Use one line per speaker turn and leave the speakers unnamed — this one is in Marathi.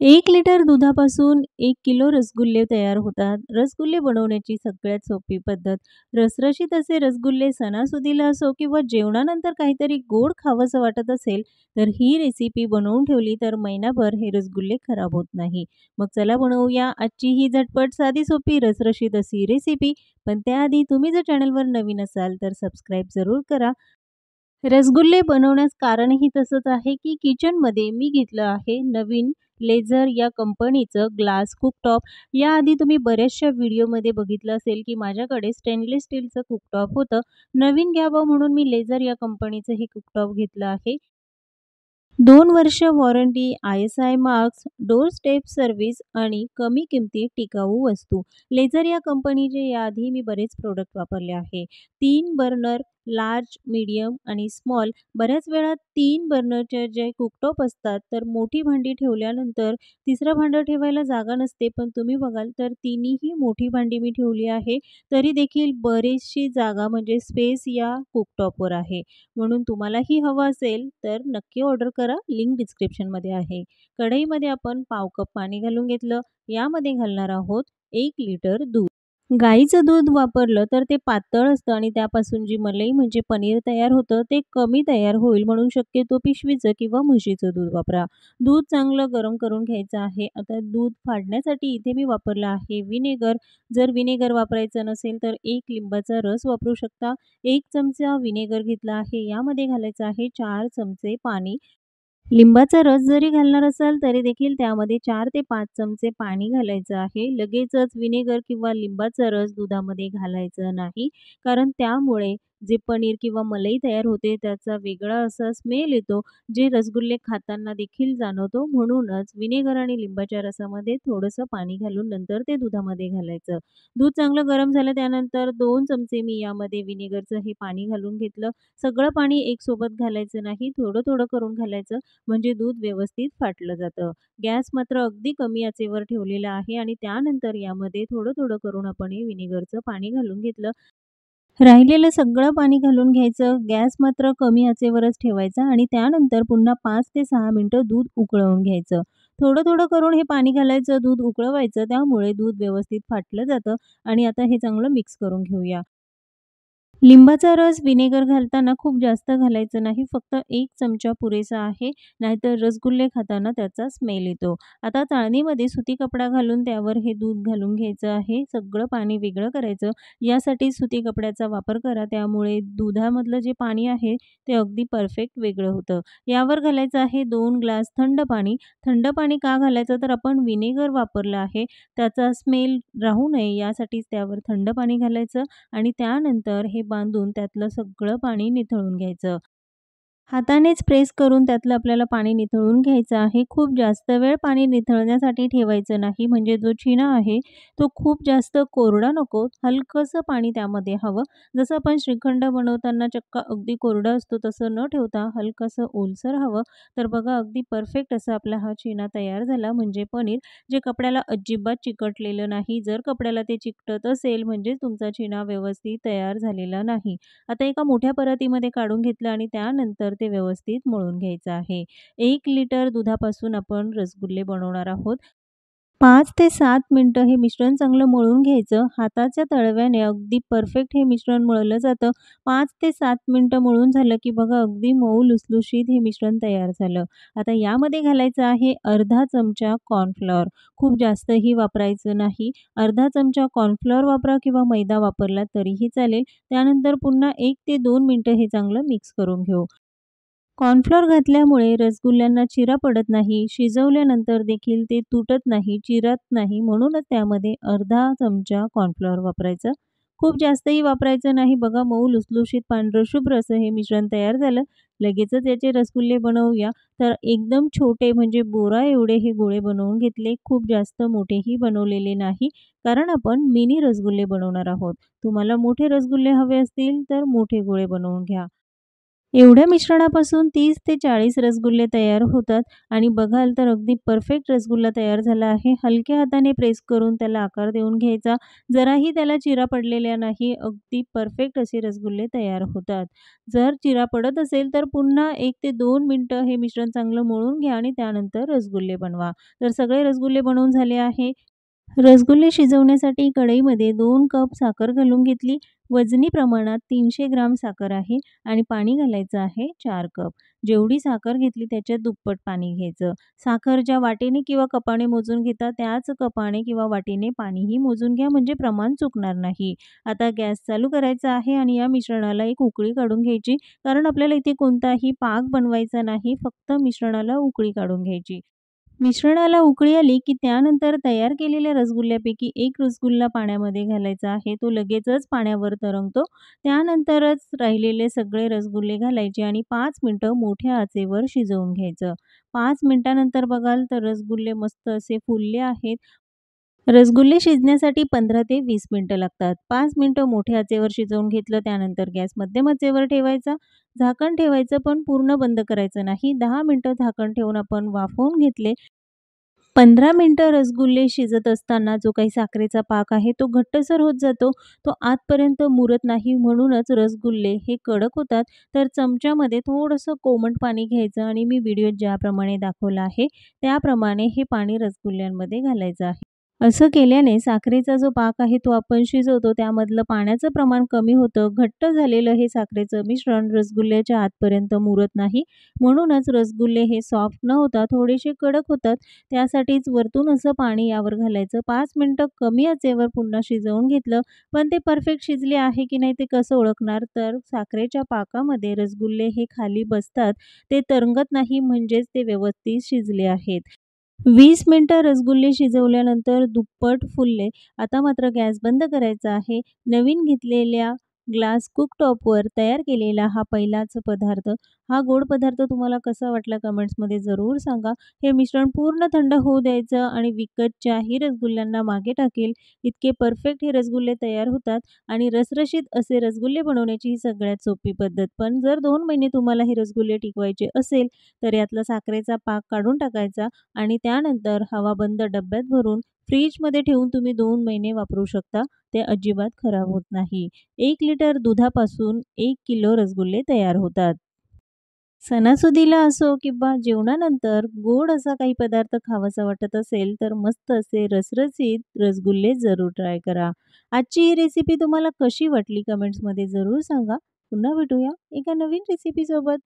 1 लिटर दुधापासून 1 किलो रसगुल्ले तयार होतात. रसगुल्ले बनवण्याची सगळ्यात सोपी पद्धत. रसरशीत असे रसगुल्ले सणासुदीला असो किंवा जेवणानंतर काहीतरी गोड खावंसं वाटत असेल, तर ही रेसिपी बनवून ठेवली तर महिनाभर हे रसगुल्ले खराब होत नाही. मग चला बनवूया आजची ही झटपट साधी सोपी रसरशीत अशी रेसिपी. पण त्याआधी तुम्ही जर चॅनलवर नवीन असाल तर सबस्क्राईब जरूर करा. रसगुल्ले बनवण्यास कारणही तसंच आहे, की किचनमध्ये मी घेतलं आहे नवीन लेझर या कंपनीचं ग्लास कुकटॉप. याआधी तुम्ही बऱ्याचशा व्हिडिओमध्ये बघितलं असेल, की माझ्याकडे स्टेनलेस स्टीलचं कुकटॉप होतं. नवीन घ्यावं म्हणून मी लेझर या कंपनीचं हे कुकटॉप घेतलं आहे. 2 वर्ष warranty, ISI marks, door step service आणि कमी किमतीत टिकाऊ वस्तू. लेझर या कंपनीचे याआधी मी बरेच प्रोडक्ट वापरले आहे. 3 बर्नर, लार्ज, मीडियम आणि स्मॉल. बऱ्याच वेळा 3 बर्नरचे जे कुकटॉप असतात, तर मोठी भांडी ठेवल्यानंतर तिसरं भांडं ठेवायला जागा नसते. पण तुम्ही बघाल तर तिन्हीही मोठी भांडी मी ठेवली आहे. तरी देखील बरीचशी जागा म्हणजे स्पेस या कुकटॉपवर आहे. म्हणून तुम्हालाही हवं असेल तर नक्की ऑर्डर करा. लिंक डिस्क्रिप्शनमध्ये आहे. कढईमध्ये आपण पाव कप पाणी घालून घेतलं. यामध्ये घालणार आहोत 1 लिटर दूध. गाईचं दूध वापरलं तर ते पातळ असतं आणि त्यापासून जी मलाई म्हणजे पनीर तयार होतं ते कमी तयार होईल, म्हणून शक्यतो पिशवीचं किंवा म्हशीचं दूध वापरा. दूध चांगलं गरम करून घ्यायचं आहे. आता दूध फाडण्यासाठी इथे मी वापरलं आहे व्हिनेगर. जर व्हिनेगर वापरायचं नसेल तर 1 लिंबाचा रस वापरू शकता. 1 चमचा व्हिनेगर घेतला आहे. यामध्ये घालायचं आहे 4 चमचे पाणी. लिंबाचा रस जरी घालणार असाल तरी देखील त्यामध्ये 4 ते 5 चमचे पाणी घालायचं आहे. लगेचच व्हिनेगर किंवा लिंबाचा रस दुधामध्ये घालायचा नाही. कारण त्यामुळे जे पनीर किंवा मलाई तयार होते त्याचा वेगळा असा स्मेल येतो, जे रसगुल्ले खाताना देखील जाणवतो. म्हणूनच व्हिनेगर आणि लिंबाच्या रसामध्ये थोडंसं पाणी घालून नंतर ते दुधामध्ये घालायचं. दूध चांगलं गरम झालं त्यानंतर 2 चमचे मी यामध्ये व्हिनेगरचं हे पाणी घालून घेतलं. सगळं पाणी एकसोबत घालायचं नाही, थोडं-थोडं करून घालायचं. म्हणजे दूध व्यवस्थित फाटलं जातं. गॅस मात्र अगदी कमी आचेवर ठेवलेला आहे आणि त्यानंतर यामध्ये थोडं-थोडं करून आपण हे व्हिनेगरचं पाणी घालून घेतलं. राहिलेलं सगळं पाणी घालून घ्यायचं. गॅस मात्र कमी आचेवरच ठेवायचा आणि त्यानंतर पुन्हा 5 ते 6 मिनिटं दूध उकळवून घ्यायचं. थोडं-थोडं करून हे पाणी घालायचं, दूध उकळवायचं. त्यामुळे दूध व्यवस्थित फाटलं जातं आणि आता हे चांगलं मिक्स करून घेऊया. लिंबाचा रस व्हिनेगर घालताना खूप जास्त घालायचं नाही. फक्त 1 चमचा पुरेसा आहे. नाहीतर रसगुल्ले खाताना त्याचा स्मेल येतो. आता चाळणीमध्ये सुती कपडा घालून त्यावर हे दूध घालून घ्यायचं आहे. सगळं पाणी वेगळं करायचं. यासाठी सुती कपड्याचा वापर करा. त्यामुळे दुधामधलं जे पाणी आहे ते अगदी परफेक्ट वेगळं होतं. यावर घालायचं आहे 2 ग्लास थंड पाणी. थंड पाणी का घालायचं तर आपण व्हिनेगर वापरलं आहे. त्याचा स्मेल राहू नये यासाठीच त्यावर थंड पाणी घालायचं. आणि त्यानंतर हे बांधून त्यातलं सगळं पाणी निथळून घ्यायचं. हातानेच प्रेस करून त्यातलं आपल्याला पाणी निथळून घ्यायचं आहे. खूप जास्त वेळ पाणी निथळण्यासाठी ठेवायचं नाही. म्हणजे जो छिना आहे तो खूप जास्त कोरडा नको, हलकंसं पाणी त्यामध्ये हवं. जसं आपण श्रीखंड बनवताना चक्का अगदी कोरडा असतो तसं न ठेवता हलकंसं ओलसर हवं. तर बघा अगदी परफेक्ट असा आपला हा छिना तयार झाला म्हणजे पनीर, जे कपड्याला अजिबात चिकटलेलं नाही. जर कपड्याला ते चिकटत असेल म्हणजे तुमचा छिना व्यवस्थित तयार झालेला नाही. आता एका मोठ्या परातीमध्ये काढून घेतलं आणि त्यानंतर ते व्यवस्थित मळून घ्यायचं आहे. 1 लिटर दुधापासून आपण रसगुल्ले बनवणार आहोत. 5 ते 7 मिनिटं हे मिश्रण चांगलं मळून घ्यायचं. हाताच्या तळव्याने अगदी परफेक्ट हे मिश्रण मळलं जातं. 5 ते 7 मिनिटं मळून झालं की बघा अगदी मऊ लुसलुशीत हे मिश्रण तयार झालं. आता यामध्ये घालायचं आहे अर्धा चमचा कॉर्नफ्लॉवर. खूप जास्तही वापरायचं नाही. अर्धा चमचा कॉर्नफ्लॉवर वापरा किंवा मैदा वापरला तरीही चालेल. त्यानंतर पुन्हा 1 ते 2 मिनिटं हे चांगलं मिक्स करून घेऊ. कॉर्नफ्लोअर घातल्यामुळे रसगुल्ल्यांना चिरा पडत नाही. शिजवल्यानंतर देखील ते तुटत नाही, चिरत नाही. म्हणूनच त्यामध्ये अर्धा चमचा कॉर्नफ्लोअर वापरायचं. खूप जास्तही वापरायचं नाही. बघा मऊ लुसलुशीत पांढरं शुभ्र असं हे मिश्रण तयार झालं. लगेचच याचे रसगुल्ले बनवूया. तर एकदम छोटे म्हणजे बोरा एवढे हे गोळे बनवून घेतले. खूप जास्त मोठेही बनवलेले नाही. कारण आपण मिनी रसगुल्ले बनवणार आहोत. तुम्हाला मोठे रसगुल्ले हवे असतील तर मोठे गोळे बनवून घ्या. एवढ्या मिश्रणापासून 30 ते 40 रसगुल्ले तयार होतात आणि बघाल तर अगदी परफेक्ट रसगुल्ला तयार झाला आहे. हलक्या हाताने प्रेस करून त्याला आकार देऊन घ्यायचा. जराही त्याला चिरा पडलेल्या नाही. अगदी परफेक्ट असे रसगुल्ले तयार होतात. जर चिरा पडत असेल तर पुन्हा 1 ते 2 मिनिटं हे मिश्रण चांगलं मळून घ्या आणि त्यानंतर रसगुल्ले बनवा. तर सगळे रसगुल्ले बनवून झाले आहे. रसगुल्ले शिजवण्यासाठी कढईमध्ये 2 कप साखर घालून घेतली. वजनी प्रमाणात 300 ग्राम साखर आहे आणि पाणी घालायचं आहे 4 कप. जेवढी साखर घेतली त्याच्या दुप्पट पाणी घ्यायचं. साखर ज्या वाटीने किंवा कपाने मोजून घेता त्याच कपाने किंवा वाटीने पाणीही मोजून घ्या म्हणजे प्रमाण चुकणार नाही. आता गॅस चालू करायचा आहे आणि या मिश्रणाला एक उकळी काढून घ्यायची. कारण आपल्याला इथे कोणताही पाक बनवायचा नाही, फक्त मिश्रणाला उकळी काढून घ्यायची. मिश्रणाला उकळी आली की त्यानंतर तयार केलेल्या रसगुल्ल्यापैकी एक रसगुल्ला पाण्यामध्ये घालायचा आहे. तो लगेचच पाण्यावर तरंगतो. त्यानंतरच राहिलेले सगळे रसगुल्ले घालायचे आणि 5 मिनिटं मोठ्या आचेवर शिजवून घ्यायचं. 5 मिनिटानंतर बघाल तर रसगुल्ले मस्त असे फुलले आहेत. रसगुल्ले शिजण्यासाठी 15 ते 20 मिनिटं लागतात. 5 मिनिटं मोठ्या आचेवर शिजवून घेतलं त्यानंतर गॅस मध्यम आचेवर ठेवायचा. झाकण ठेवायचं पण पूर्ण बंद करायचं नाही. 10 मिनिटं झाकण ठेवून आपण वाफवून घेतले. 15 मिनिटं रसगुल्ले शिजत असताना जो काही साखरेचा पाक आहे तो घट्टसर होत जातो. तो आतपर्यंत मुरत नाही म्हणूनच रसगुल्ले हे कडक होतात. तर चमच्यामध्ये थोडंसं कोमट पाणी घ्यायचं आणि मी व्हिडिओत ज्याप्रमाणे दाखवलं आहे त्याप्रमाणे हे पाणी रसगुल्ल्यांमध्ये घालायचं आहे. असं केल्याने साखरेचा जो पाक आहे तो आपण शिजवतो त्यामधलं पाण्याचं प्रमाण कमी होतं. घट्ट झालेलं हे साखरेचं मिश्रण रसगुल्ल्याच्या आतपर्यंत मुरत नाही. म्हणूनच रसगुल्ले हे सॉफ्ट न होता थोडेसे कडक होतात. त्यासाठीच वरतून असं पाणी यावर घालायचं. 5 मिनिटं कमी आचेवर पुन्हा शिजवून घेतलं. पण ते परफेक्ट शिजले आहे की नाही ते कसं ओळखणार? तर साखरेच्या पाकामध्ये रसगुल्ले हे खाली बसतात. ते तरंगत नाही म्हणजेच ते व्यवस्थित शिजले आहेत. 20 मिनिटं रसगुल्ले शिजवल्यानंतर दुप्पट फुलले. आता मात्र गॅस बंद करायचा आहे. नवीन घेतलेल्या ग्लास कुकटॉपवर तयार केलेला हा पहिलाच पदार्थ. हा गोड पदार्थ तुम्हाला कसा वाटला कमेंट्समध्ये जरूर सांगा. हे मिश्रण पूर्ण थंड होऊ द्यायचं आणि विकतच्याही रसगुल्ल्यांना मागे टाकेल इतके परफेक्ट हे रसगुल्ले तयार होतात आणि रसरशीत असे रसगुल्ले बनवण्याची ही सगळ्यात सोपी पद्धत. पण जर 2 महिने तुम्हाला हे रसगुल्ले टिकवायचे असेल तर यातला साखरेचा पाक काढून टाकायचा आणि त्यानंतर हवाबंद डब्यात भरून फ्रीजमध्ये ठेवून तुम्ही 2 महिने वापरू शकता. ते अजिबात खराब होत नाही. 1 लिटर दुधापासून 1 किलो रसगुल्ले तयार होतात. सणासुदीला असो किंवा जेवणानंतर गोड असा काही पदार्थ खावासा वाटत असेल तर मस्त असे रसरशीत रसगुल्ले जरूर ट्राय करा. आजची ही रेसिपी तुम्हाला कशी वाटली कमेंट्समध्ये जरूर सांगा. पुन्हा भेटूया एका नवीन रेसिपीसोबत.